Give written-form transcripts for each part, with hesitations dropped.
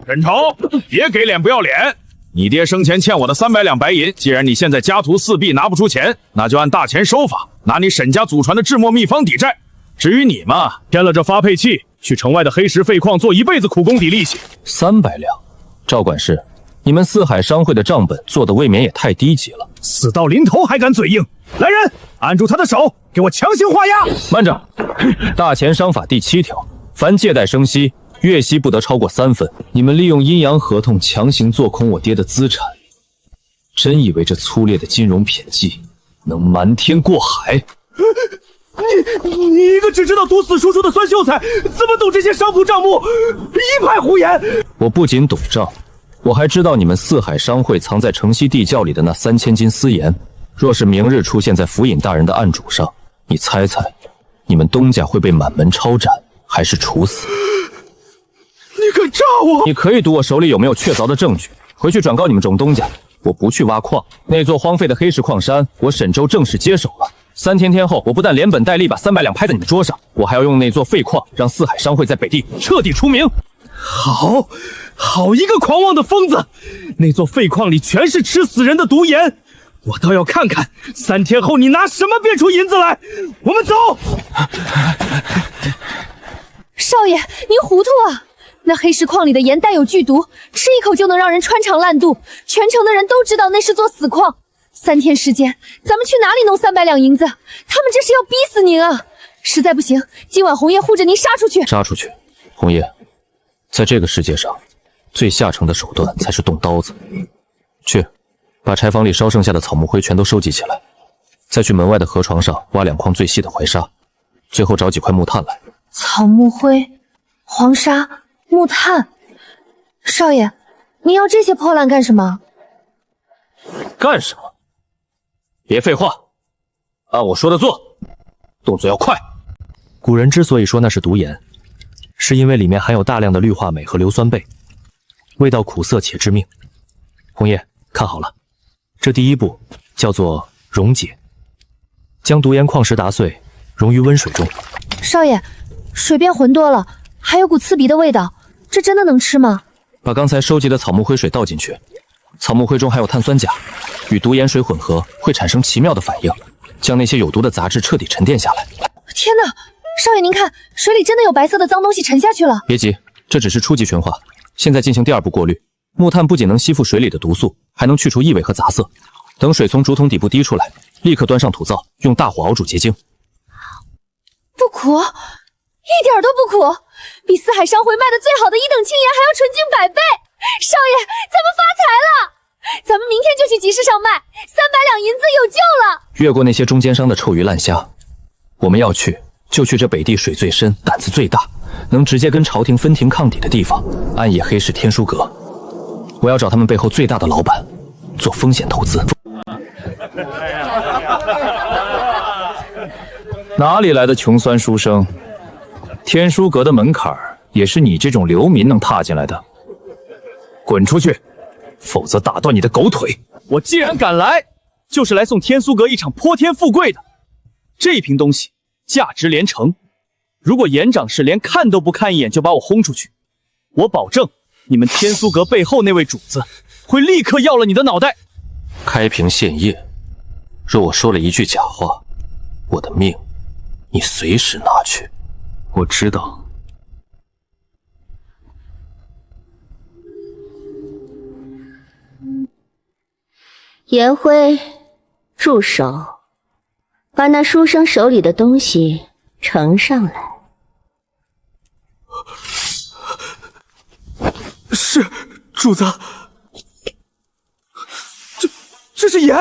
沈超，别给脸不要脸！你爹生前欠我的300两白银，既然你现在家徒四壁拿不出钱，那就按大钱收法，拿你沈家祖传的制墨秘方抵债。至于你嘛，添了这发配器，去城外的黑石废矿做一辈子苦工抵利息。300两，赵管事，你们四海商会的账本做的未免也太低级了。死到临头还敢嘴硬！来人，按住他的手，给我强行画押！慢着，大钱商法第7条，凡借贷生息，月息不得超过3分。你们利用阴阳合同强行做空我爹的资产，真以为这粗劣的金融砝计能瞒天过海？你一个只知道读死书书的酸秀才，怎么懂这些商铺账目？一派胡言！我不仅懂账，我还知道你们四海商会藏在城西地窖里的那3000斤私盐，若是明日出现在府尹大人的案主上，你猜猜，你们东家会被满门抄斩，还是处死？你敢诈我？你可以赌我手里有没有确凿的证据，回去转告你们种东家，我不去挖矿，那座荒废的黑石矿山，我沈州正式接手了。3天后，我不但连本带利把300两拍在你的桌上，我还要用那座废矿让四海商会在北地彻底除名。好一个狂妄的疯子！那座废矿里全是吃死人的毒盐，我倒要看看3天后你拿什么变出银子来。我们走。少爷，您糊涂啊！那黑石矿里的盐带有剧毒，吃一口就能让人穿肠烂肚，全城的人都知道那是座死矿。3天时间，咱们去哪里弄300两银子？他们这是要逼死您啊！实在不行，今晚红叶护着您杀出去。杀出去，红叶，在这个世界上，最下乘的手段才是动刀子。去，把柴房里烧剩下的草木灰全都收集起来，再去门外的河床上挖2筐最细的槐沙，最后找几块木炭来。草木灰、黄沙、木炭，少爷，您要这些破烂干什么？干什么？别废话，按我说的做，动作要快。古人之所以说那是毒盐，是因为里面含有大量的氯化镁和硫酸钡，味道苦涩且致命。红叶，看好了，这第一步叫做溶解，将毒盐矿石打碎，溶于温水中。少爷，水变浑多了，还有股刺鼻的味道，这真的能吃吗？把刚才收集的草木灰水倒进去，草木灰中还有碳酸钾，与毒盐水混合会产生奇妙的反应，将那些有毒的杂质彻底沉淀下来。天哪，少爷您看，水里真的有白色的脏东西沉下去了。别急，这只是初级纯化，现在进行第2步过滤。木炭不仅能吸附水里的毒素，还能去除异味和杂色。等水从竹筒底部滴出来，立刻端上土灶，用大火熬煮结晶。不苦，一点都不苦，比四海商会卖的最好的1等青盐还要纯净100倍。少爷，咱们发财了！咱们明天就去集市上卖，300两银子有救了。越过那些中间商的臭鱼烂虾，我们要去就去这北地水最深、胆子最大，能直接跟朝廷分庭抗礼的地方——暗夜黑市天书阁。我要找他们背后最大的老板，做风险投资。哪里来的穷酸书生？天书阁的门槛也是你这种流民能踏进来的。滚出去，否则打断你的狗腿！我既然敢来，就是来送天苏阁一场泼天富贵的。这瓶东西价值连城，如果严掌事连看都不看一眼就把我轰出去，我保证你们天苏阁背后那位主子会立刻要了你的脑袋。开瓶献叶，若我说了一句假话，我的命你随时拿去。我知道。颜辉，住手！把那书生手里的东西呈上来。是，主子。这是盐，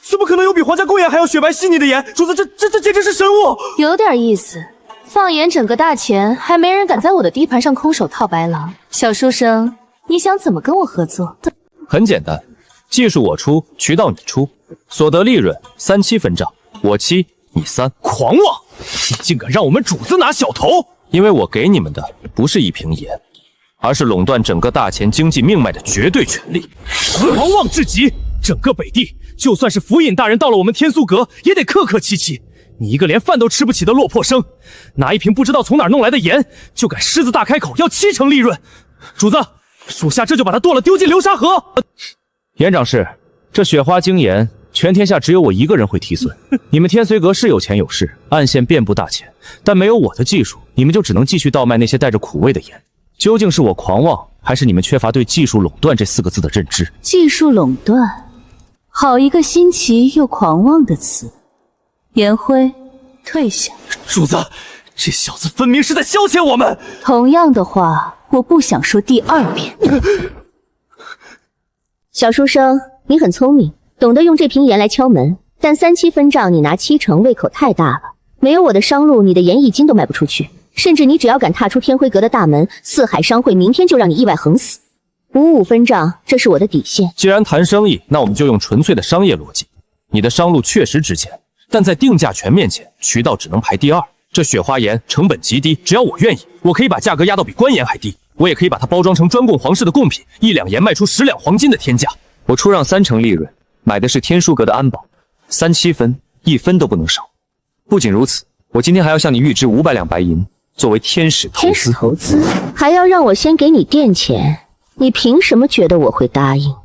怎么可能有比皇家公盐还要雪白细腻的盐？主子，这简直是神物！有点意思，放眼整个大钱，还没人敢在我的地盘上空手套白狼。小书生，你想怎么跟我合作？很简单。技术我出，渠道你出，所得利润3-7分账，我7，你3。狂妄！你竟敢让我们主子拿小头！因为我给你们的不是一瓶盐，而是垄断整个大钱经济命脉的绝对权利。狂妄至极！整个北地，就算是府尹大人到了我们天苏阁，也得客客气气。你一个连饭都吃不起的落魄生，拿一瓶不知道从哪儿弄来的盐，就敢狮子大开口要7成利润！主子，属下这就把他剁了，丢进流沙河。严长士，这雪花精盐，全天下只有我一个人会提损。你们天随阁是有钱有势，暗线遍布大钱，但没有我的技术，你们就只能继续倒卖那些带着苦味的盐。究竟是我狂妄，还是你们缺乏对技术垄断这4个字的认知？技术垄断，好一个新奇又狂妄的词。颜辉，退下。主子，这小子分明是在消遣我们。同样的话，我不想说第2遍。小书生，你很聪明，懂得用这瓶盐来敲门，但3期分账你拿7成，胃口太大了。没有我的商路，你的盐1斤都卖不出去。甚至你只要敢踏出天辉阁的大门，四海商会明天就让你意外横死。55分账，这是我的底线。既然谈生意，那我们就用纯粹的商业逻辑。你的商路确实值钱，但在定价权面前，渠道只能排第2。这雪花盐成本极低，只要我愿意，我可以把价格压到比官盐还低。我也可以把它包装成专供皇室的贡品，1两盐卖出10两黄金的天价。我出让3成利润，买的是天书阁的安保，3七分，1分都不能少。不仅如此，我今天还要向你预支500两白银，作为天使投资。天使投资还要让我先给你垫钱，你凭什么觉得我会答应？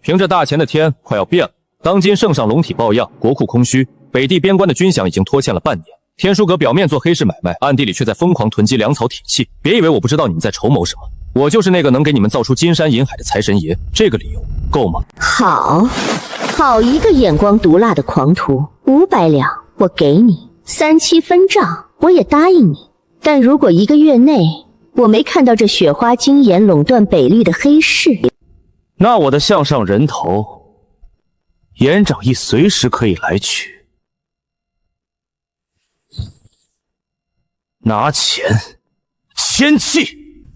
凭着大钱的天快要变了，当今圣上龙体抱恙，国库空虚，北地边关的军饷已经拖欠了半年。天书阁表面做黑市买卖，暗地里却在疯狂囤积粮草铁器。别以为我不知道你们在筹谋什么，我就是那个能给你们造出金山银海的财神爷。这个理由够吗？好一个眼光毒辣的狂徒！500两我给你，3期分账我也答应你。但如果1个月内我没看到这雪花精盐垄断北域的黑市，那我的项上人头，严掌义随时可以来取。拿钱，签契。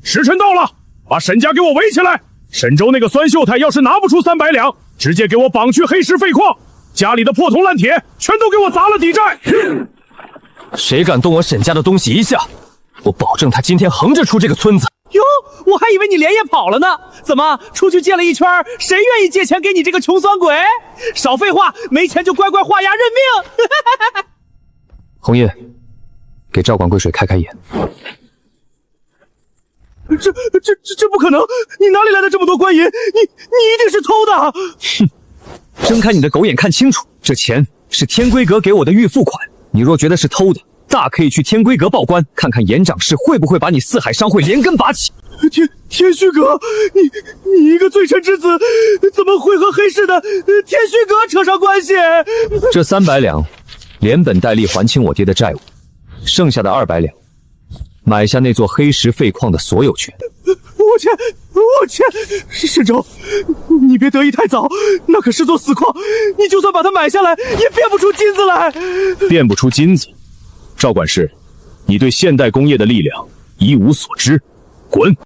时辰到了，把沈家给我围起来。沈州那个酸秀才要是拿不出300两，直接给我绑去黑石废矿，家里的破铜烂铁全都给我砸了抵债。谁敢动我沈家的东西一下，我保证他今天横着出这个村子。哟，我还以为你连夜跑了呢，怎么出去借了一圈，谁愿意借钱给你这个穷酸鬼？少废话，没钱就乖乖画押认命。红叶，给赵管贵水开开眼。这不可能！你哪里来的这么多官银？你一定是偷的！哼，睁开你的狗眼看清楚，这钱是天规阁给我的预付款。你若觉得是偷的，大可以去天规阁报官，看看严掌事会不会把你四海商会连根拔起。天虚阁，你一个罪臣之子，怎么会和黑市的天虚阁扯上关系？这300两，连本带利还清我爹的债务，剩下的200两。买下那座黑石废矿的所有权。我欠！沈州，你别得意太早，那可是座死矿，你就算把它买下来，也变不出金子来。变不出金子？赵管事，你对现代工业的力量一无所知，滚！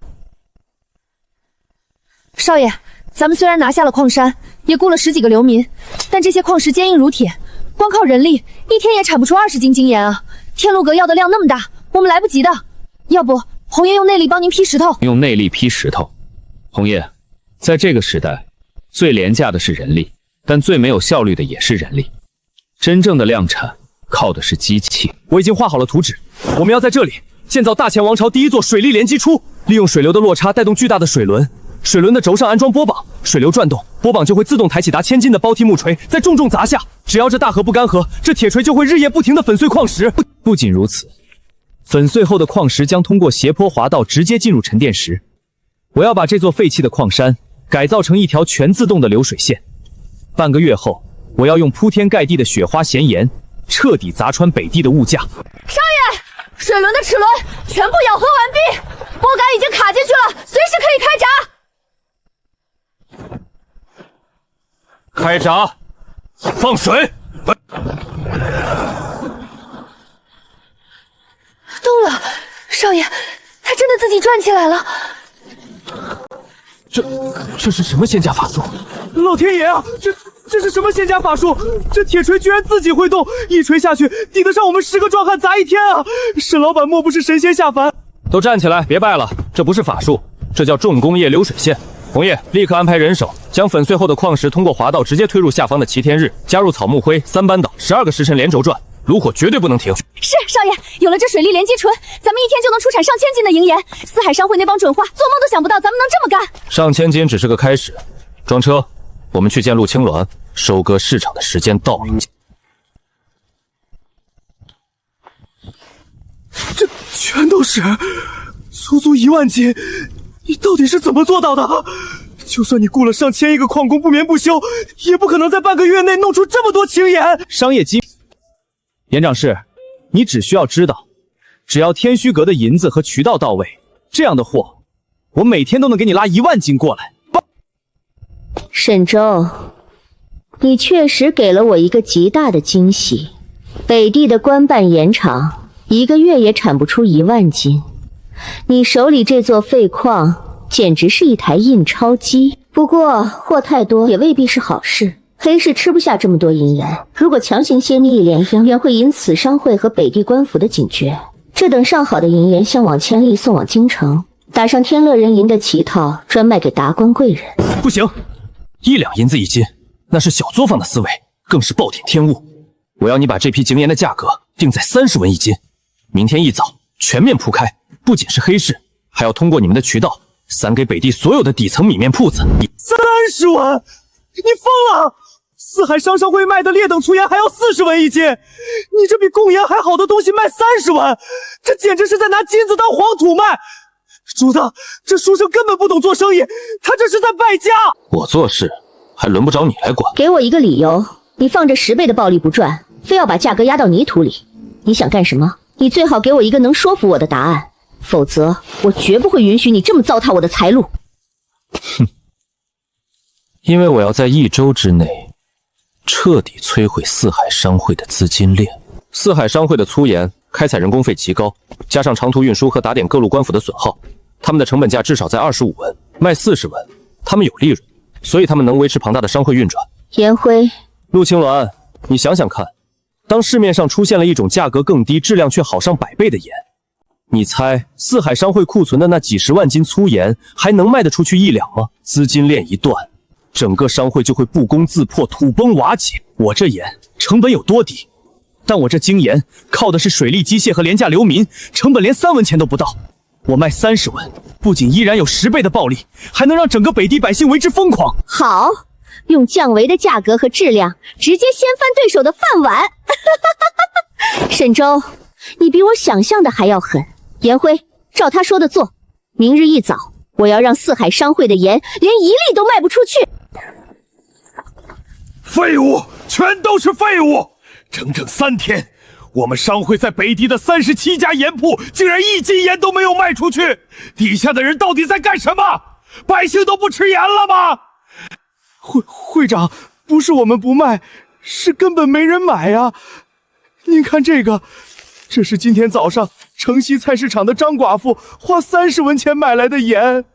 少爷，咱们虽然拿下了矿山，也雇了10几个流民，但这些矿石坚硬如铁，光靠人力一天也产不出20斤精盐啊！天禄阁要的量那么大，我们来不及的。要不红叶用内力帮您劈石头？用内力劈石头？红叶，在这个时代，最廉价的是人力，但最没有效率的也是人力。真正的量产靠的是机器。我已经画好了图纸，我们要在这里建造大前王朝第1座水利连机出，利用水流的落差带动巨大的水轮，水轮的轴上安装波膀，水流转动，波膀就会自动抬起达1000斤的包屉木锤，再重重砸下。只要这大河不干涸，这铁锤就会日夜不停地粉碎矿石。不仅如此，粉碎后的矿石将通过斜坡滑道直接进入沉淀石。我要把这座废弃的矿山改造成一条全自动的流水线。半个月后，我要用铺天盖地的雪花咸盐彻底砸穿北地的物价。少爷，水轮的齿轮全部咬合完毕，拨杆已经卡进去了，随时可以开闸。开闸，放水。动了，少爷，他真的自己转起来了。这是什么仙家法术？老天爷啊，这是什么仙家法术？这铁锤居然自己会动，一锤下去抵得上我们10个壮汉砸一天啊！沈老板莫不是神仙下凡？都站起来，别拜了，这不是法术，这叫重工业流水线。红叶，立刻安排人手，将粉碎后的矿石通过滑道直接推入下方的齐天日，加入草木灰、3班倒，12个时辰连轴转。炉火绝对不能停。是少爷，有了这水利连接醇，咱们一天就能出产上千斤的银盐。四海商会那帮准话做梦都想不到咱们能这么干。上千斤只是个开始，装车，我们去见陆青鸾，收割市场的时间到了。这全都是足足1万斤，你到底是怎么做到的？就算你雇了上千亿个矿工不眠不休，也不可能在半个月内弄出这么多青盐。商业机，严掌事，你只需要知道，只要天虚阁的银子和渠道到位，这样的货，我每天都能给你拉1万斤过来。沈周，你确实给了我一个极大的惊喜。北地的官办盐场1个月也产不出1万斤，你手里这座废矿简直是一台印钞机。不过货太多也未必是好事，黑市吃不下这么多银盐，如果强行掀逆联央，便会引此商会和北地官府的警觉。这等上好的银盐相往千里送往京城，打上天乐人银的旗套，专卖给达官贵人。不行，1两银子1斤，那是小作坊的思维，更是暴殄天物。我要你把这批井盐的价格定在30文1斤，明天一早全面铺开，不仅是黑市，还要通过你们的渠道散给北地所有的底层米面铺子。30文？你疯了！四海商会卖的劣等粗盐还要40文1斤，你这比贡盐还好的东西卖30文，这简直是在拿金子当黄土卖！主子，这书生根本不懂做生意，他这是在败家。我做事还轮不着你来管。给我一个理由，你放着10倍的暴利不赚，非要把价格压到泥土里，你想干什么？你最好给我一个能说服我的答案，否则我绝不会允许你这么糟蹋我的财路。哼，因为我要在1周之内彻底摧毁四海商会的资金链。四海商会的粗盐开采人工费极高，加上长途运输和打点各路官府的损耗，他们的成本价至少在25文，卖40文，他们有利润，所以他们能维持庞大的商会运转。颜辉，陆青鸾，你想想看，当市面上出现了一种价格更低、质量却好上100倍的盐，你猜四海商会库存的那几10万斤粗盐还能卖得出去1两吗？资金链一断，整个商会就会不攻自破、土崩瓦解。我这盐成本有多低？但我这精盐靠的是水利机械和廉价流民，成本连3文钱都不到。我卖30文，不仅依然有10倍的暴利，还能让整个北地百姓为之疯狂。好，用降维的价格和质量直接掀翻对手的饭碗。沈周，你比我想象的还要狠。颜辉，照他说的做，明日一早，我要让四海商会的盐连1粒都卖不出去。废物，全都是废物！整整3天，我们商会在北地的37家盐铺，竟然1斤盐都没有卖出去。底下的人到底在干什么？百姓都不吃盐了吗？会长，不是我们不卖，是根本没人买呀。您看这个，这是今天早上城西菜市场的张寡妇花30文钱买来的盐。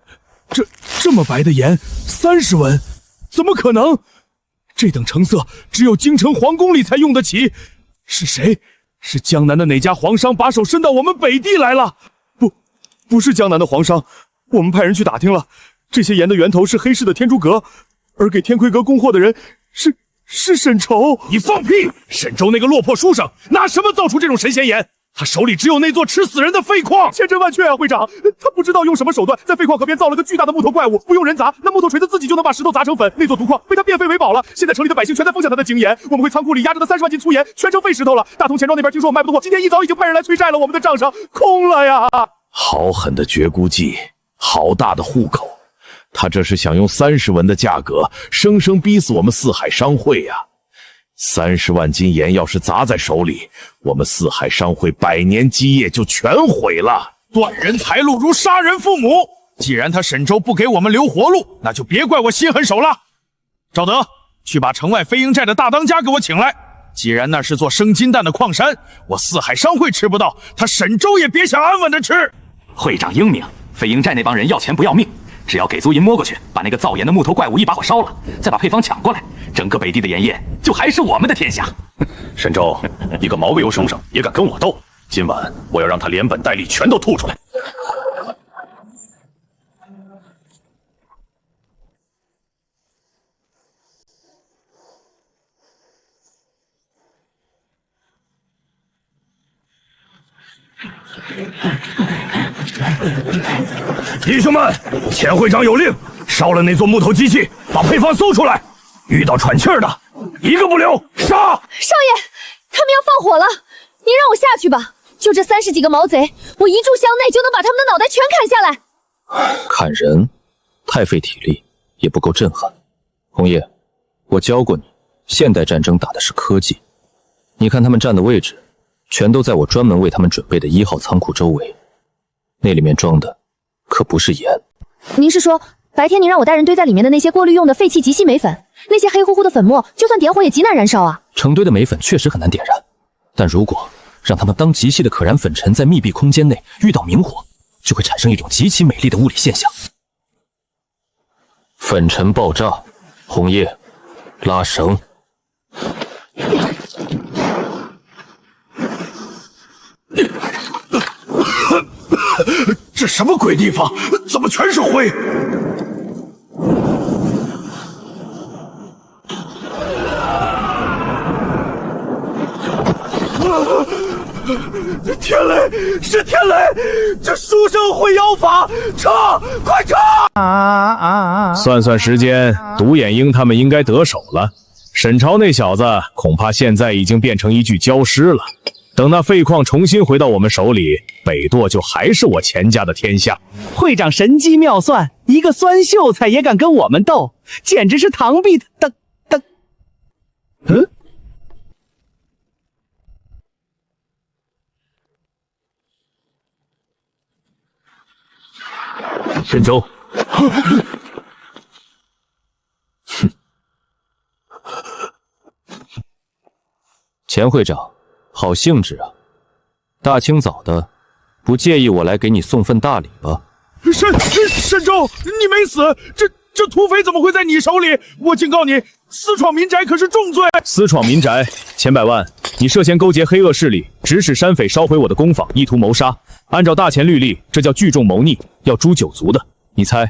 这么白的盐，30文，怎么可能？这等成色只有京城皇宫里才用得起。是谁？是江南的哪家皇商把手伸到我们北地来了？不是江南的皇商，我们派人去打听了，这些盐的源头是黑市的天竺阁，而给天魁阁供货的人是沈筹。你放屁！沈周那个落魄书生拿什么造出这种神仙盐？他手里只有那座吃死人的废矿。千真万确啊，会长，他不知道用什么手段，在废矿河边造了个巨大的木头怪物，不用人砸，那木头锤子自己就能把石头砸成粉。那座毒矿被他变废为宝了，现在城里的百姓全在疯抢他的精盐。我们会仓库里压着的30万斤粗盐全成废石头了。大同钱庄那边听说我卖不动货，今天一早已经派人来催债了，我们的账上空了呀。好狠的绝孤计，好大的户口！他这是想用30文的价格，生生逼死我们四海商会呀！30万斤盐要是砸在手里，我们四海商会100年基业就全毁了。断人财路如杀人父母。既然他沈周不给我们留活路，那就别怪我心狠手辣。赵德，去把城外飞鹰寨的大当家给我请来。既然那是座生金蛋的矿山，我四海商会吃不到，他沈周也别想安稳的吃。会长英明，飞鹰寨那帮人要钱不要命，只要给足银摸过去，把那个造盐的木头怪物一把火烧了，再把配方抢过来，整个北地的盐业就还是我们的天下。沈周，一个毛个油书生也敢跟我斗？今晚我要让他连本带利全都吐出来。弟兄们，钱会长有令，烧了那座木头机器，把配方搜出来，遇到喘气儿的，一个不留，杀！少爷，他们要放火了，您让我下去吧。就这30几个毛贼，我一炷香内就能把他们的脑袋全砍下来。砍人，太费体力，也不够震撼。红叶，我教过你，现代战争打的是科技。你看他们站的位置，全都在我专门为他们准备的1号仓库周围，那里面装的可不是盐。您是说，白天您让我带人堆在里面的那些过滤用的废弃极细镁粉，那些黑乎乎的粉末，就算点火也极难燃烧啊？成堆的镁粉确实很难点燃，但如果让它们当极细的可燃粉尘在密闭空间内遇到明火，就会产生一种极其美丽的物理现象。粉尘爆炸，红叶，拉绳。这什么鬼地方？怎么全是灰？天雷，是天雷！这书生会妖法，撤！快撤！算算时间，独眼鹰他们应该得手了。沈超那小子恐怕现在已经变成一具焦尸了。等那废矿重新回到我们手里，北舵就还是我钱家的天下。会长神机妙算，一个酸秀才也敢跟我们斗，简直是螳臂的。沈周，钱会长，好兴致啊！大清早的，不介意我来给你送份大礼吧？沈周，你没死，这土匪怎么会在你手里？我警告你，私闯民宅可是重罪。私闯民宅，钱百万，你涉嫌勾结黑恶势力，指使山匪烧毁我的工坊，意图谋杀。按照大钱律例，这叫聚众谋逆，要诛9族的。你猜，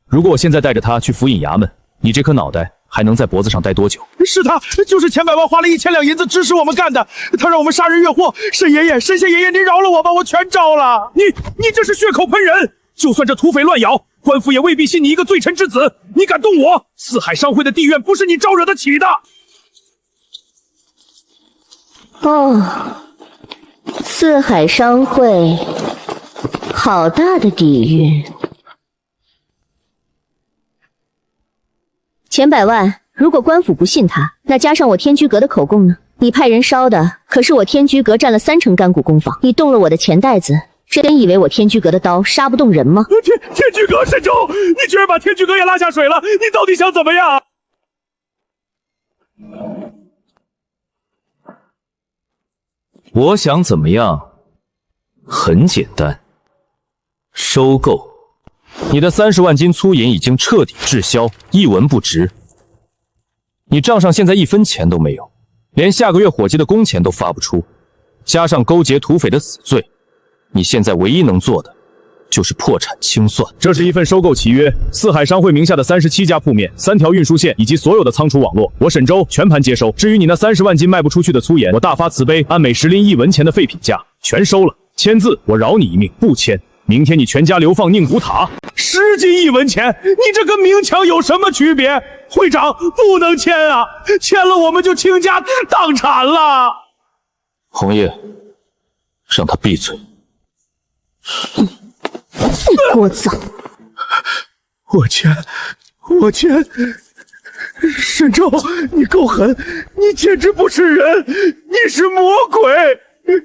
如果我现在带着他去府尹衙门，你这颗脑袋还能在脖子上待多久？是他，就是钱百万花了1000两银子指使我们干的，他让我们杀人越货。沈爷爷，神仙爷爷，您饶了我吧，我全招了。你这是血口喷人！就算这土匪乱咬，官府也未必信你一个罪臣之子。你敢动我，四海商会的地院不是你招惹得起的。哦，四海商会，好大的底蕴。钱百万，如果官府不信他，那加上我天居阁的口供呢？你派人烧的可是我天居阁占了30%干股工坊，你动了我的钱袋子，真以为我天居阁的刀杀不动人吗？天居阁，沈周，你居然把天居阁也拉下水了，你到底想怎么样？我想怎么样？很简单，收购。你的30万斤粗银已经彻底滞销，一文不值。你账上现在1分钱都没有，连下个月伙计的工钱都发不出，加上勾结土匪的死罪，你现在唯一能做的就是破产清算。这是一份收购契约，四海商会名下的37家铺面、3条运输线以及所有的仓储网络，我沈周全盘接收。至于你那30万斤卖不出去的粗盐，我大发慈悲，按每10厘1文钱的废品价全收了。签字，我饶你一命；不签，明天你全家流放宁古塔。10斤1文钱，你这跟明抢有什么区别？会长不能签啊，签了我们就倾家荡产了。红叶，让他闭嘴。聒噪！我签！沈周，你够狠，你简直不是人，你是魔鬼！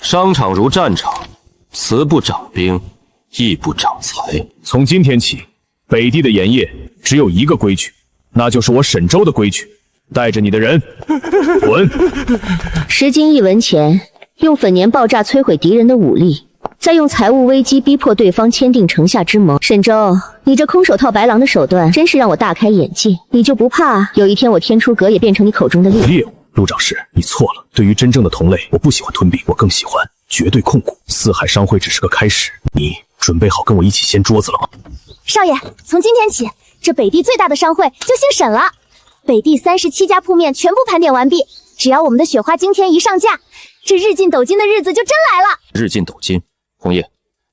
商场如战场，慈不长兵，义不长财。从今天起，北地的盐业只有一个规矩，那就是我沈周的规矩。带着你的人滚！10斤1文钱，用粉粘爆炸摧毁敌人的武力，再用财务危机逼迫对方签订城下之盟。沈周，你这空手套白狼的手段真是让我大开眼界。你就不怕有一天我天出阁也变成你口中的猎物？陆长史，你错了。对于真正的同类，我不喜欢吞并，我更喜欢绝对控股。四海商会只是个开始，你准备好跟我一起掀桌子了吗？少爷，从今天起，这北地最大的商会就姓沈了。北地37家铺面全部盘点完毕，只要我们的雪花今天一上架，这日进斗金的日子就真来了。日进斗金，红叶，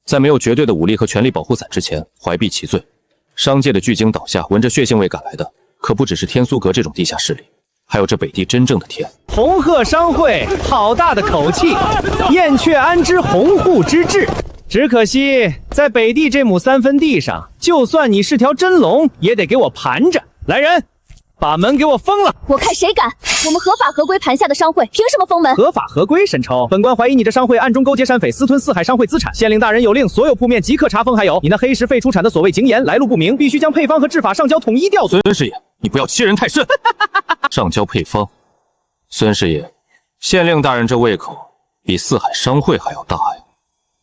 在没有绝对的武力和权力保护伞之前，怀璧其罪。商界的巨鲸倒下，闻着血腥味赶来的，可不只是天苏阁这种地下势力，还有这北地真正的天。红鹤商会，好大的口气！燕雀安知鸿鹄之志？只可惜在北地这亩3分地上，就算你是条真龙，也得给我盘着。来人，把门给我封了！我看谁敢！我们合法合规盘下的商会，凭什么封门？合法合规，沈抽，本官怀疑你这商会暗中勾结山匪，私吞四海商会资产。县令大人有令，所有铺面即刻查封。还有你那黑石废出产的所谓井盐，来路不明，必须将配方和制法上交统一调孙师爷，你不要欺人太甚。上交配方，孙师爷，县令大人这胃口比四海商会还要大呀，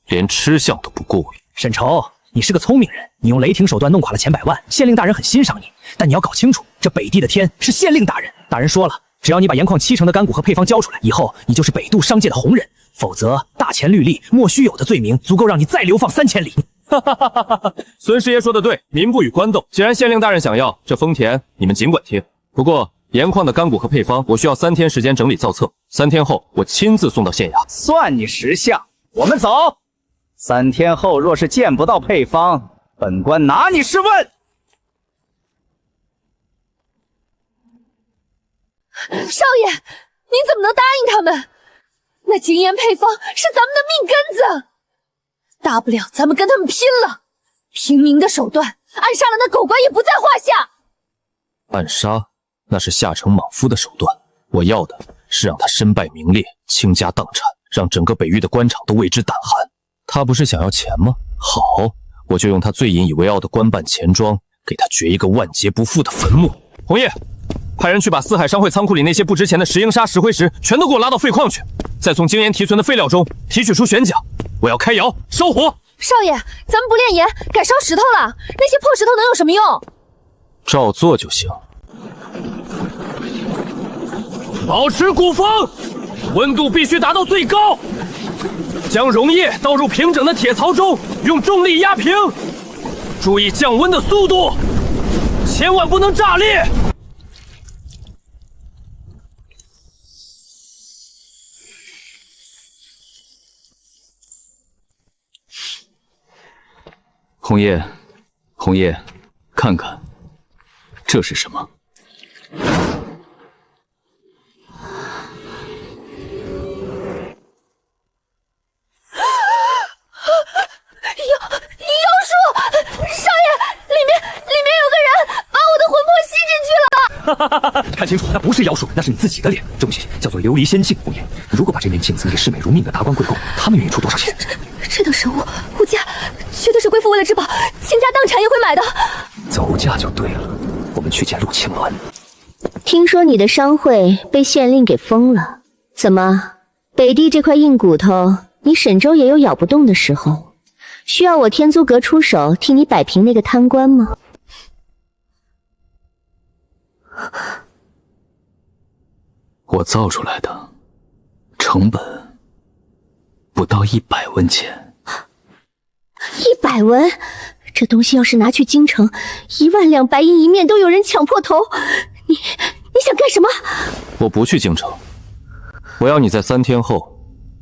连吃相都不过瘾。沈抽，你是个聪明人，你用雷霆手段弄垮了钱百万，县令大人很欣赏你。但你要搞清楚，这北地的天是县令大人，大人说了，只要你把盐矿7成的干谷和配方交出来，以后你就是北渡商界的红人，否则大钱律例莫须有的罪名，足够让你再流放3000里。孙师爷说的对，民不与官斗。既然县令大人想要这丰田，你们尽管听。不过盐矿的干谷和配方，我需要3天时间整理造册，3天后我亲自送到县衙。算你识相，我们走。3天后若是见不到配方，本官拿你试问。少爷，您怎么能答应他们？那井盐配方是咱们的命根子，大不了咱们跟他们拼了，平民的手段，暗杀了那狗官也不在话下。暗杀那是下城莽夫的手段，我要的是让他身败名裂，倾家荡产，让整个北域的官场都为之胆寒。他不是想要钱吗？好，我就用他最引以为傲的官办钱庄，给他掘一个万劫不复的坟墓。红叶，派人去把四海商会仓库里那些不值钱的石英砂、石灰石全都给我拉到废矿去，再从经盐提存的废料中提取出玄甲，我要开窑烧火。少爷，咱们不炼盐，改烧石头了，那些破石头能有什么用？照做就行。保持鼓风，温度必须达到最高。将溶液倒入平整的铁槽中，用重力压平，注意降温的速度，千万不能炸裂。红叶，红叶，看看，这是什么？妖术！少爷，里面有个人把我的魂魄吸进去了。看清楚，那不是妖术，那是你自己的脸。这东西叫做琉璃仙镜。红叶，如果把这面镜子给视美如命的达官贵公，他们愿意出多少钱？这等神物，物价绝对是贵妇为了质保，倾家荡产也会买的。走价就对了，我们去见陆青鸾。听说你的商会被县令给封了，怎么，北地这块硬骨头，你沈州也有咬不动的时候？需要我天租阁出手替你摆平那个贪官吗？我造出来的，成本不到100文钱。100文？这东西要是拿去京城，1万两白银一面都有人抢破头。你想干什么？我不去京城，我要你在3天后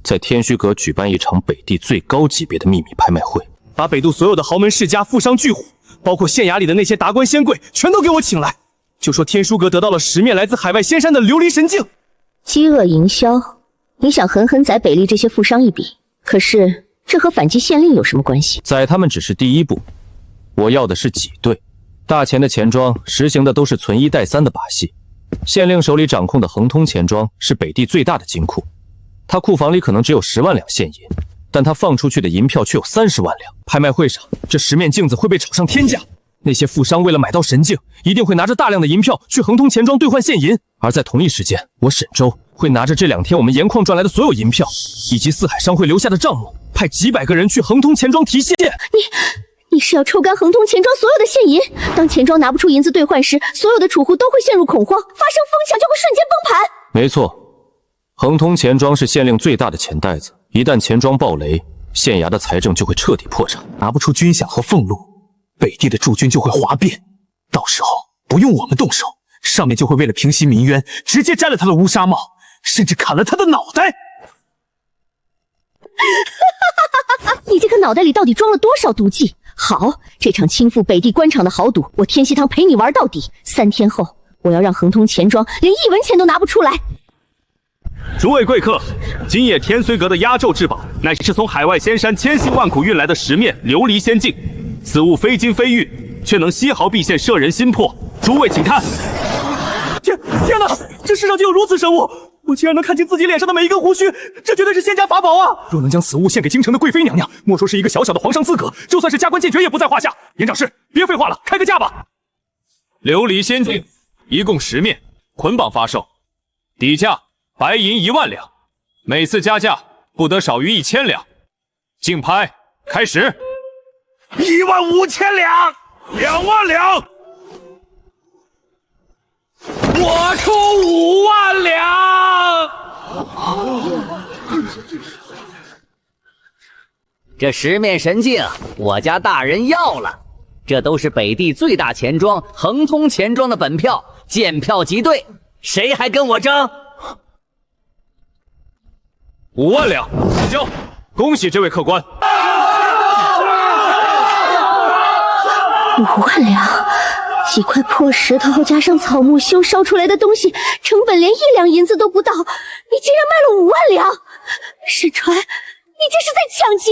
在天虚阁举办一场北地最高级别的秘密拍卖会，把北渡所有的豪门世家、富商巨户，包括县衙里的那些达官仙贵，全都给我请来。就说天书阁得到了10面来自海外仙山的琉璃神镜。饥饿营销，你想狠狠宰北吏这些富商一笔，可是这和反击县令有什么关系？宰他们只是第一步，我要的是挤兑。大钱的钱庄实行的都是存1带3的把戏，县令手里掌控的恒通钱庄是北地最大的金库，他库房里可能只有10万两现银，但他放出去的银票却有30万两。拍卖会上，这10面镜子会被炒上天价。那些富商为了买到神镜，一定会拿着大量的银票去恒通钱庄兑换现银，而在同一时间，我沈州会拿着这2天我们盐矿赚来的所有银票，以及四海商会留下的账目，派几百个人去恒通钱庄提现。你是要抽干恒通钱庄所有的现银？当钱庄拿不出银子兑换时，所有的储户都会陷入恐慌，发生疯抢就会瞬间崩盘。没错，恒通钱庄是县令最大的钱袋子，一旦钱庄爆雷，县衙的财政就会彻底破产，拿不出军饷和俸禄，北地的驻军就会哗变，到时候不用我们动手，上面就会为了平息民冤，直接摘了他的乌纱帽，甚至砍了他的脑袋。你这个脑袋里到底装了多少毒计？好，这场倾覆北地官场的豪赌，我天锡堂陪你玩到底。3天后，我要让恒通钱庄连1文钱都拿不出来。诸位贵客，今夜天虽阁的压轴至宝，乃是从海外仙山千辛万苦运来的石面琉璃仙镜。此物非金非玉，却能丝毫必现摄人心魄。诸位请看。天哪！这世上竟有如此神物！我竟然能看清自己脸上的每一根胡须，这绝对是仙家法宝啊！若能将此物献给京城的贵妃娘娘，莫说是一个小小的皇上资格，就算是加官进爵也不在话下。严掌事，别废话了，开个价吧！琉璃仙镜，一共10面，捆绑发售，底价白银1万两，每次加价不得少于1000两。竞拍开始。15000两，2万两。我出5万两。这10面神镜，我家大人要了。这都是北地最大钱庄恒通钱庄的本票，见票即对，谁还跟我争？5万两，成交！恭喜这位客官。5万两，几块破石头加上草木修烧出来的东西，成本连1两银子都不到，你竟然卖了5万两！沈川，你这是在抢劫！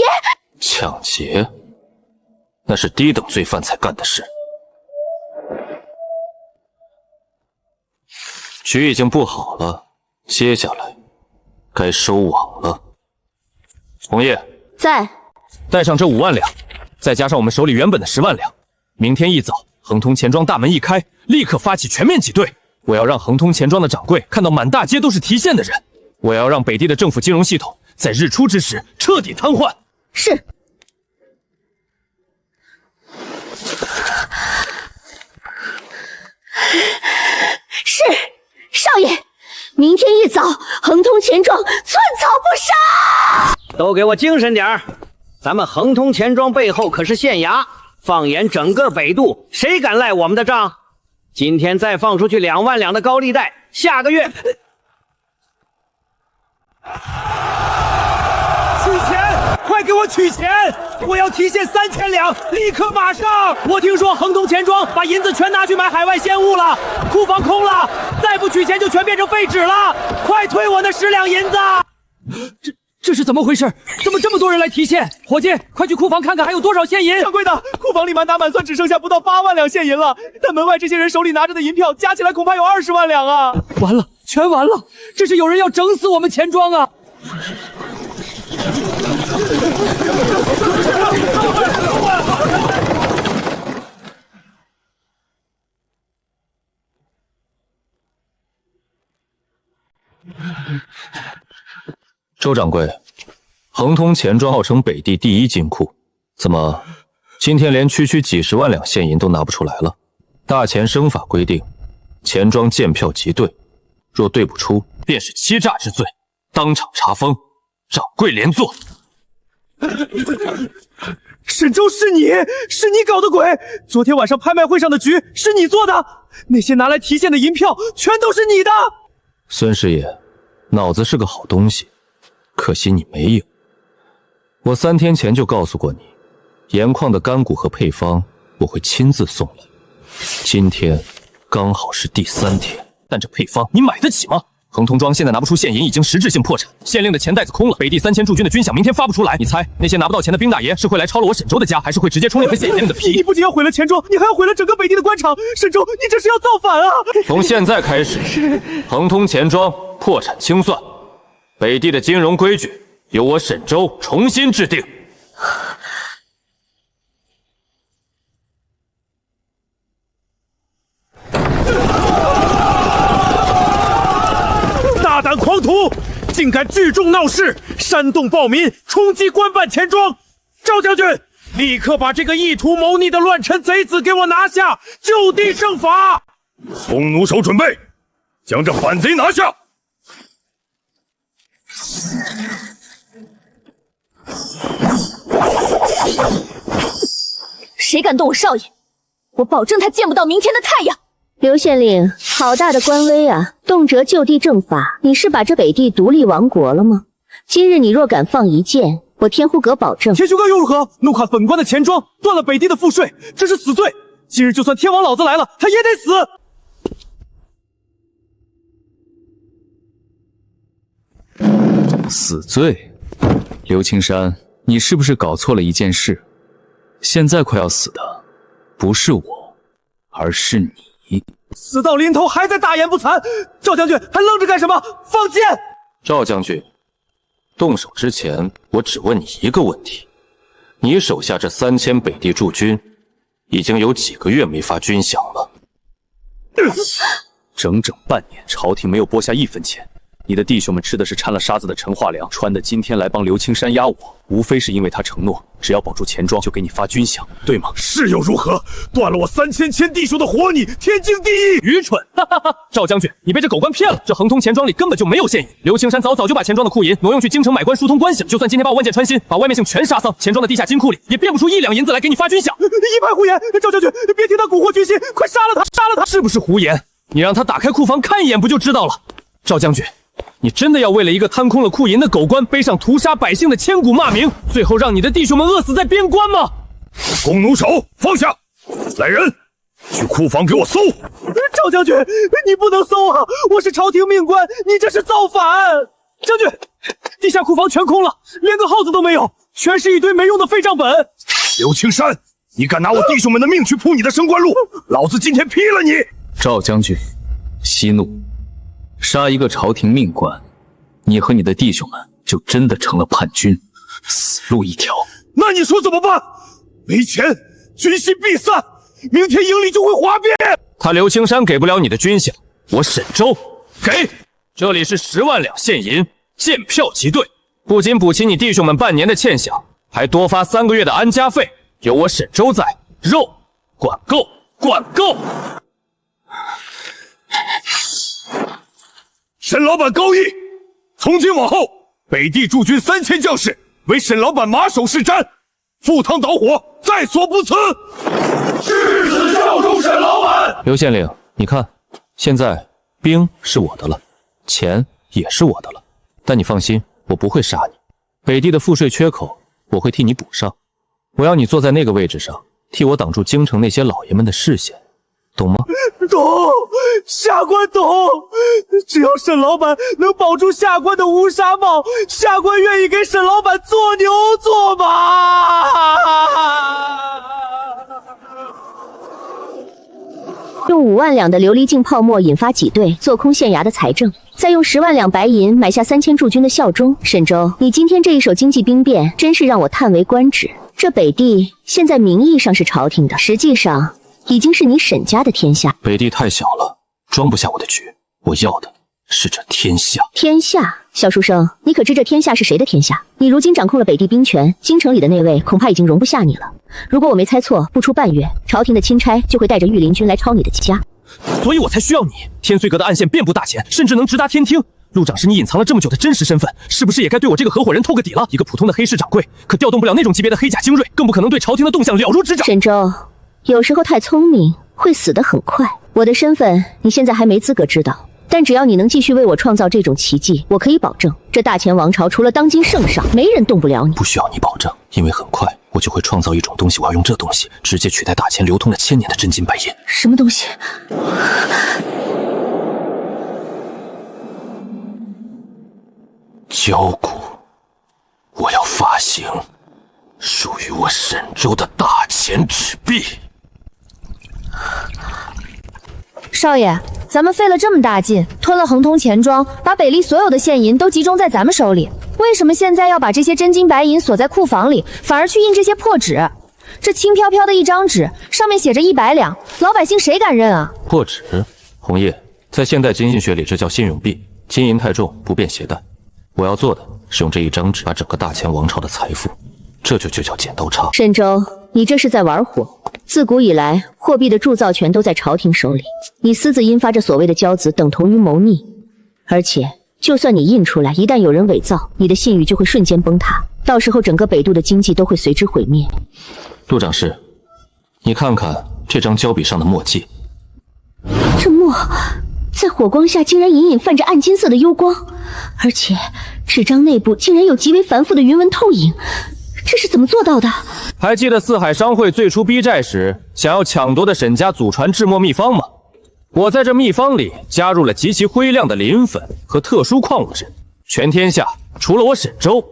抢劫？那是低等罪犯才干的事。局已经布好了，接下来该收网了。红叶在，带上这5万两，再加上我们手里原本的10万两，明天一早，恒通钱庄大门一开，立刻发起全面挤兑。我要让恒通钱庄的掌柜看到满大街都是提现的人，我要让北地的政府金融系统在日出之时彻底瘫痪。是。是，少爷，明天一早，恒通钱庄寸草不杀！都给我精神点儿！咱们恒通钱庄背后可是县衙，放眼整个北渡，谁敢赖我们的账？今天再放出去2万两的高利贷，下个月取钱！快给我取钱！我要提现3000两，立刻马上！我听说恒通钱庄把银子全拿去买海外仙物了，库房空了，再不取钱就全变成废纸了！快退我那10两银子！这是怎么回事？怎么这么多人来提现？伙计，快去库房看看还有多少现银！掌柜的，库房里满打满算只剩下不到8万两现银了，但门外这些人手里拿着的银票加起来恐怕有20万两啊！完了，全完了！这是有人要整死我们钱庄啊！周掌柜，恒通钱庄号称北地第1金库，怎么今天连区几10万两现银都拿不出来了？大钱生法规定，钱庄见票即兑，若兑不出，便是欺诈之罪，当场查封，掌柜连坐。沈周，是你搞的鬼！昨天晚上拍卖会上的局是你做的，那些拿来提现的银票全都是你的。孙师爷，脑子是个好东西，可惜你没有。我3天前就告诉过你，盐矿的干股和配方我会亲自送来。今天刚好是第3天，但这配方你买得起吗？恒通庄现在拿不出现银，已经实质性破产，县令的钱袋子空了，北地3000驻军的军饷明天发不出来。你猜那些拿不到钱的兵大爷是会来抄了我沈州的家，还是会直接冲那个县令的皮？你不仅要毁了钱庄，你还要毁了整个北地的官场。沈州，你这是要造反啊！从现在开始，恒通钱庄破产清算，北地的金融规矩由我沈州重新制定。大胆狂徒，竟敢聚众闹事，煽动暴民，冲击官办钱庄！赵将军，立刻把这个意图谋逆的乱臣贼子给我拿下，就地正法！弓弩手准备，将这反贼拿下！谁敢动我少爷，我保证他见不到明天的太阳！刘县令，好大的官威啊！动辄就地正法，你是把这北地独立亡国了吗？今日你若敢放一箭，我天呼阁保证。天修阁又如何？弄垮本官的钱庄，断了北地的赋税，这是死罪。今日就算天王老子来了，他也得死。死罪？刘青山，你是不是搞错了一件事？现在快要死的不是我，而是你。死到临头还在大言不惭，赵将军还愣着干什么？放箭！赵将军，动手之前，我只问你一个问题：你手下这3000北地驻军，已经有几个月没发军饷了？整整半年，朝廷没有拨下1分钱。你的弟兄们吃的是掺了沙子的陈化粮，穿的今天来帮刘青山压我，无非是因为他承诺只要保住钱庄就给你发军饷，对吗？是又如何？断了我3000千弟兄的活你，天经地义。愚蠢！哈哈哈！赵将军，你被这狗官骗了，这恒通钱庄里根本就没有现银。刘青山早就把钱庄的库银挪用去京城买官疏通关系了。就算今天把我万箭穿心，把外面姓全杀丧，钱庄的地下金库里也变不出1两银子来给你发军饷。一派胡言！赵将军，别听他蛊惑军心，快杀了他！杀了他！是不是胡言？你让他打开库房看一眼不就知道了？赵将军。你真的要为了一个贪空了库银的狗官，背上屠杀百姓的千古骂名，最后让你的弟兄们饿死在边关吗？弓弩手，放下！来人，去库房给我搜！赵将军，你不能搜啊！我是朝廷命官，你这是造反！将军，地下库房全空了，连个耗子都没有，全是一堆没用的废账本。刘青山，你敢拿我弟兄们的命去铺你的升官路，老子今天劈了你！赵将军，息怒。杀一个朝廷命官，你和你的弟兄们就真的成了叛军，死路一条。那你说怎么办？没钱，军心必散，明天营里就会哗变。他刘青山给不了你的军饷，我沈周给。这里是10万两现银，见票即兑。不仅补齐你弟兄们半年的欠饷，还多发3个月的安家费。有我沈周在，肉管够，管够。沈老板高义，从今往后，北地驻军3000将士为沈老板马首是瞻，赴汤蹈火，在所不辞。誓死效忠沈老板。刘县令，你看，现在兵是我的了，钱也是我的了，但你放心，我不会杀你。北地的赋税缺口，我会替你补上。我要你坐在那个位置上，替我挡住京城那些老爷们的视线。懂吗？懂，下官懂。只要沈老板能保住下官的乌纱帽，下官愿意给沈老板做牛做马。用5万两的琉璃镜泡沫引发挤兑，做空县衙的财政，再用10万两白银买下3000驻军的效忠。沈周，你今天这一手经济兵变，真是让我叹为观止。这北地现在名义上是朝廷的，实际上已经是你沈家的天下。北地太小了，装不下我的局。我要的是这天下。天下？小书生，你可知这天下是谁的天下？你如今掌控了北地兵权，京城里的那位恐怕已经容不下你了。如果我没猜错，不出半月，朝廷的钦差就会带着御林军来抄你的家。所以我才需要你。天绥阁的暗线遍布大前，甚至能直达天听。陆长是你隐藏了这么久的真实身份，是不是也该对我这个合伙人透个底了？一个普通的黑市掌柜，可调动不了那种级别的黑甲精锐，更不可能对朝廷的动向了如指掌。沈周，有时候太聪明会死得很快。我的身份你现在还没资格知道，但只要你能继续为我创造这种奇迹，我可以保证，这大前王朝除了当今圣上，没人动不了你。不需要你保证，因为很快我就会创造一种东西，我要用这东西直接取代大前流通了1000年的真金白银。什么东西？焦骨，我要发行属于我沈周的大钱纸币。少爷，咱们费了这么大劲，吞了恒通钱庄，把北利所有的现银都集中在咱们手里，为什么现在要把这些真金白银锁在库房里，反而去印这些破纸？这轻飘飘的一张纸，上面写着100两，老百姓谁敢认啊？破纸，红叶，在现代经济学里，这叫信用币，金银太重，不便携带。我要做的是用这一张纸把整个大前王朝的财富，这就叫剪刀差。沈周，你这是在玩火。自古以来，货币的铸造权都在朝廷手里，你私自印发这所谓的交子，等同于谋逆。而且，就算你印出来，一旦有人伪造，你的信誉就会瞬间崩塌，到时候整个北渡的经济都会随之毁灭。陆长室，你看看这张胶笔上的墨迹，这墨在火光下竟然隐隐泛着暗金色的幽光，而且纸张内部竟然有极为繁复的云纹透影，这是怎么做到的？还记得四海商会最初逼债时想要抢夺的沈家祖传制墨秘方吗？我在这秘方里加入了极其辉亮的磷粉和特殊矿物质，全天下除了我沈周，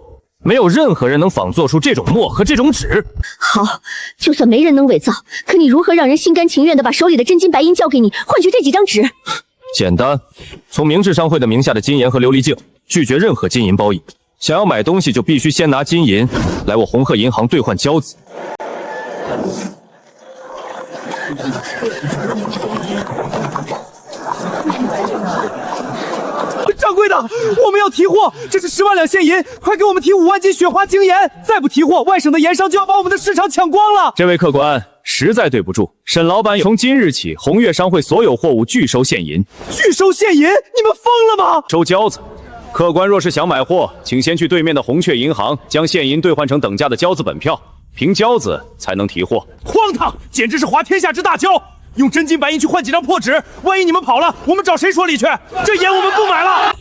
没有任何人能仿做出这种墨和这种纸。好，就算没人能伪造，可你如何让人心甘情愿地把手里的真金白银交给你，换取这几张纸？简单，从明治商会的名下的金盐和琉璃镜拒绝任何金银包易，想要买东西就必须先拿金银来我红鹤银行兑换交子。掌柜的，我们要提货，这是10万两现银，快给我们提5万斤雪花精盐，再不提货，外省的盐商就要把我们的市场抢光了。这位客官，实在对不住，沈老板从今日起，红月商会所有货物拒收现银。拒收现银？你们疯了吗？收交子。客官若是想买货，请先去对面的红雀银行将现银兑换成等价的交子本票，凭交子才能提货。荒唐，简直是滑天下之大跤！用真金白银去换几张破纸，万一你们跑了，我们找谁说理去？这盐我们不买了。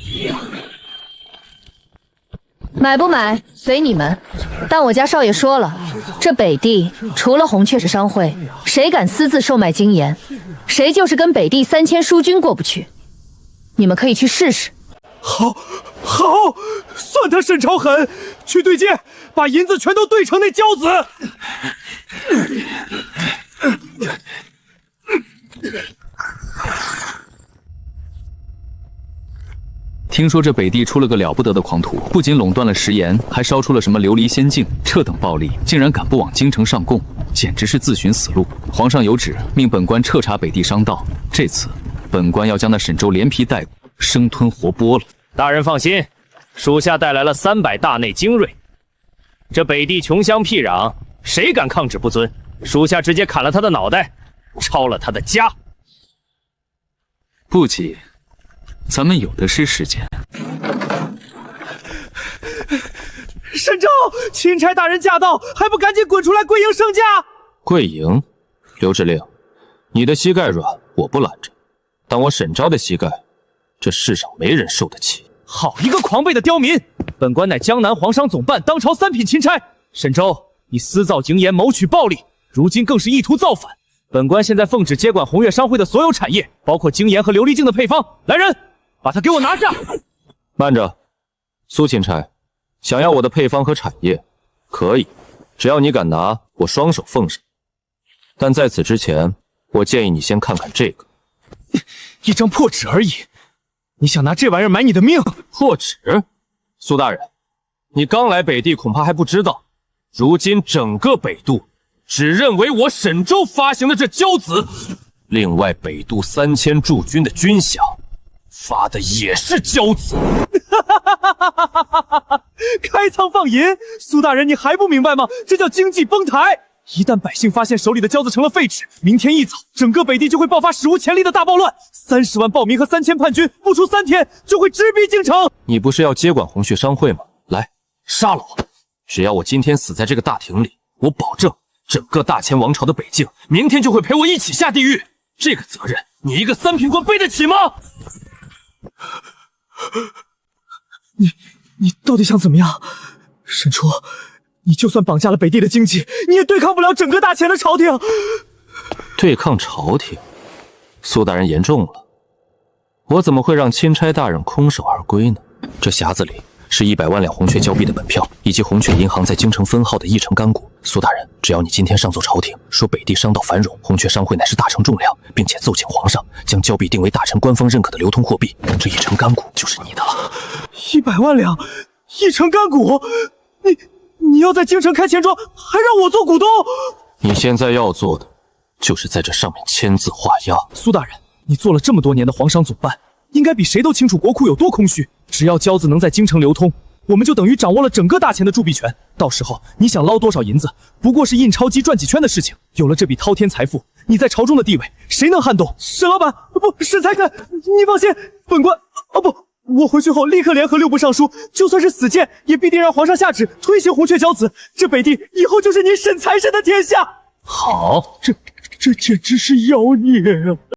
买不买随你们，但我家少爷说了，这北地除了红雀市商会，谁敢私自售卖精盐，谁就是跟北地3000疏军过不去。你们可以去试试。好，算他沈朝狠，去对接，把银子全都兑成那交子。听说这北地出了个了不得的狂徒，不仅垄断了食盐，还烧出了什么琉璃仙境，这等暴力竟然敢不往京城上贡，简直是自寻死路。皇上有旨，命本官彻查北地商道，这次本官要将那沈周连皮带骨，生吞活剥了。大人放心，属下带来了300大内精锐，这北地穷乡僻壤，谁敢抗旨不遵，属下直接砍了他的脑袋，抄了他的家。不急，咱们有的是时间。沈周，钦差大人驾到，还不赶紧滚出来跪迎圣驾！跪迎，刘志令，你的膝盖软，我不拦着，但我沈昭的膝盖，这世上没人受得起。好一个狂悖的刁民！本官乃江南皇商总办当朝3品钦差，沈周，你私造精盐，谋取暴利，如今更是意图造反。本官现在奉旨接管红月商会的所有产业，包括精盐和琉璃镜的配方。来人，把他给我拿下！慢着，苏钦差，想要我的配方和产业，可以，只要你敢拿，我双手奉上。但在此之前，我建议你先看看这个，一张破纸而已，你想拿这玩意儿买你的命？破纸？苏大人，你刚来北地，恐怕还不知道，如今整个北渡只认为我沈周发行的这交子，另外北渡3000驻军的军饷发的也是交子。开仓放银，苏大人你还不明白吗？这叫经济崩台。一旦百姓发现手里的交子成了废纸，明天一早，整个北地就会爆发史无前例的大暴乱，30万暴民和3000叛军，不出3天就会直逼京城。你不是要接管红血商会吗？来，杀了我！只要我今天死在这个大庭里，我保证整个大前王朝的北境，明天就会陪我一起下地狱。这个责任，你一个3品官背得起吗？你到底想怎么样，沈初？你就算绑架了北地的经济，你也对抗不了整个大前的朝廷。对抗朝廷？苏大人言重了，我怎么会让钦差大人空手而归呢？这匣子里是100万两红雀交币的本票，以及红雀银行在京城分号的1成干股。苏大人，只要你今天上奏朝廷，说北地商道繁荣，红雀商会乃是大成重量，并且奏请皇上将交币定为大臣官方认可的流通货币，这1成干股就是你的了。100万两，1成干股，你要在京城开钱庄，还让我做股东？你现在要做的，就是在这上面签字画押。苏大人，你做了这么多年的皇商总办，应该比谁都清楚国库有多空虚。只要交子能在京城流通，我们就等于掌握了整个大钱的铸币权。到时候你想捞多少银子，不过是印钞机转几圈的事情。有了这笔滔天财富，你在朝中的地位，谁能撼动？沈老板，不，沈才肯，你放心，本官我回去后立刻联合6部尚书，就算是死谏，也必定让皇上下旨推行红雀交子。这北地以后就是你沈才神的天下。好，这简直是妖孽啊！